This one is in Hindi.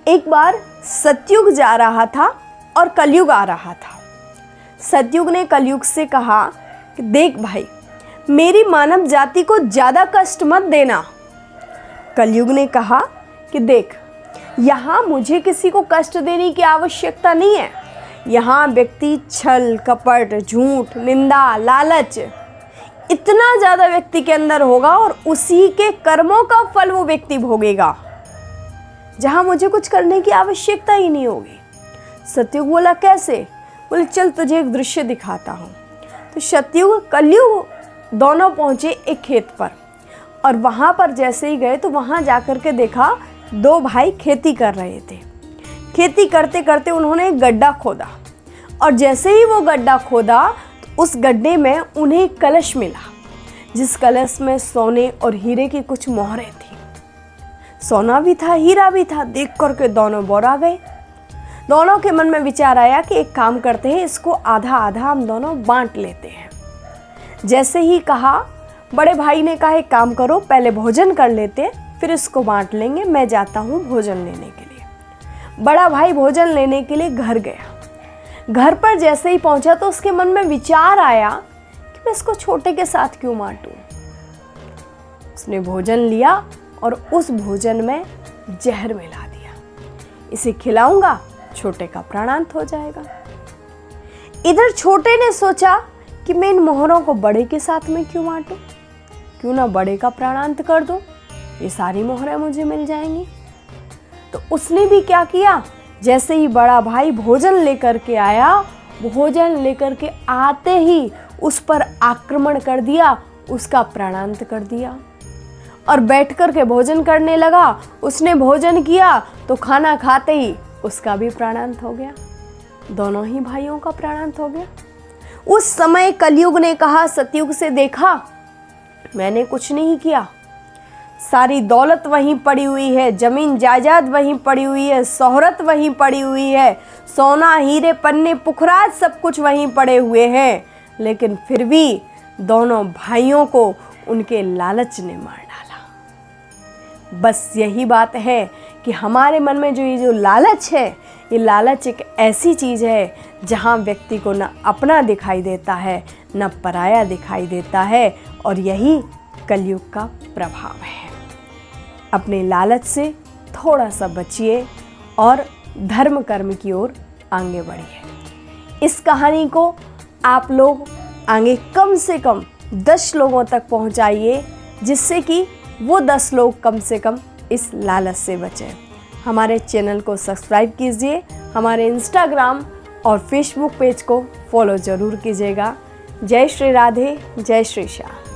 एक बार सतयुग जा रहा था और कलयुग आ रहा था। सतयुग ने कलयुग से कहा कि देख भाई, मेरी मानव जाति को ज़्यादा कष्ट मत देना। कलयुग ने कहा कि देख, यहाँ मुझे किसी को कष्ट देने की आवश्यकता नहीं है। यहाँ व्यक्ति छल कपट, झूठ, निंदा, लालच इतना ज़्यादा व्यक्ति के अंदर होगा और उसी के कर्मों का फल वो व्यक्ति भोगेगा, जहाँ मुझे कुछ करने की आवश्यकता ही नहीं होगी। सतयुग बोला कैसे? बोले चल तुझे एक दृश्य दिखाता हूँ। तो सतयुग कलयुग दोनों पहुँचे एक खेत पर, और वहाँ पर जैसे ही गए तो वहाँ जाकर के देखा दो भाई खेती कर रहे थे। खेती करते करते उन्होंने एक गड्ढा खोदा, और जैसे ही वो गड्ढा खोदा तो उस गड्ढे में उन्हें एक कलश मिला, जिस कलश में सोने और हीरे की कुछ मोहरें थी। सोना भी था, हीरा भी था। देख करके दोनों बौरा गए। दोनों के मन में विचार आया कि एक काम करते हैं, इसको आधा आधा हम दोनों बांट लेते हैं। जैसे ही कहा, बड़े भाई ने कहा एक काम करो, पहले भोजन कर लेते हैं, फिर इसको बांट लेंगे, मैं जाता हूँ भोजन लेने के लिए। बड़ा भाई भोजन लेने के लिए घर गया। घर पर जैसे ही पहुंचा तो उसके मन में विचार आया कि मैं इसको छोटे के साथ क्यों बांटूं। उसने भोजन लिया और उस भोजन में जहर मिला दिया। इसे खिलाऊंगा, छोटे का प्राणांत हो जाएगा। इधर छोटे ने सोचा कि मैं इन मोहरों को बड़े के साथ में क्यों बांटूं, क्यों ना बड़े का प्राणांत कर दूं, ये सारी मोहरें मुझे मिल जाएंगी। तो उसने भी क्या किया, जैसे ही बड़ा भाई भोजन लेकर के आया, भोजन लेकर के आते ही उस पर आक्रमण कर दिया, उसका प्राणांत कर दिया और बैठ कर के भोजन करने लगा। उसने भोजन किया तो खाना खाते ही उसका भी प्राणांत हो गया। दोनों ही भाइयों का प्राणांत हो गया। उस समय कलयुग ने कहा सतयुग से, देखा मैंने कुछ नहीं किया, सारी दौलत वहीं पड़ी हुई है, जमीन जायदाद वहीं पड़ी हुई है, शोहरत वहीं पड़ी हुई है, सोना हीरे पन्ने पुखराज सब कुछ वहीं पड़े हुए हैं, लेकिन फिर भी दोनों भाइयों को उनके लालच ने मार डाला। बस यही बात है कि हमारे मन में जो लालच है, ये लालच एक ऐसी चीज़ है जहाँ व्यक्ति को न अपना दिखाई देता है, न पराया दिखाई देता है, और यही कलयुग का प्रभाव है। अपने लालच से थोड़ा सा बचिए और धर्म कर्म की ओर आगे बढ़िए। इस कहानी को आप लोग आगे कम से कम 10 लोगों तक पहुंचाइए, जिससे कि वो 10 लोग कम से कम इस लालच से बचें। हमारे चैनल को सब्सक्राइब कीजिए, हमारे इंस्टाग्राम और फेसबुक पेज को फॉलो ज़रूर कीजिएगा। जय श्री राधे, जय श्री श्याम।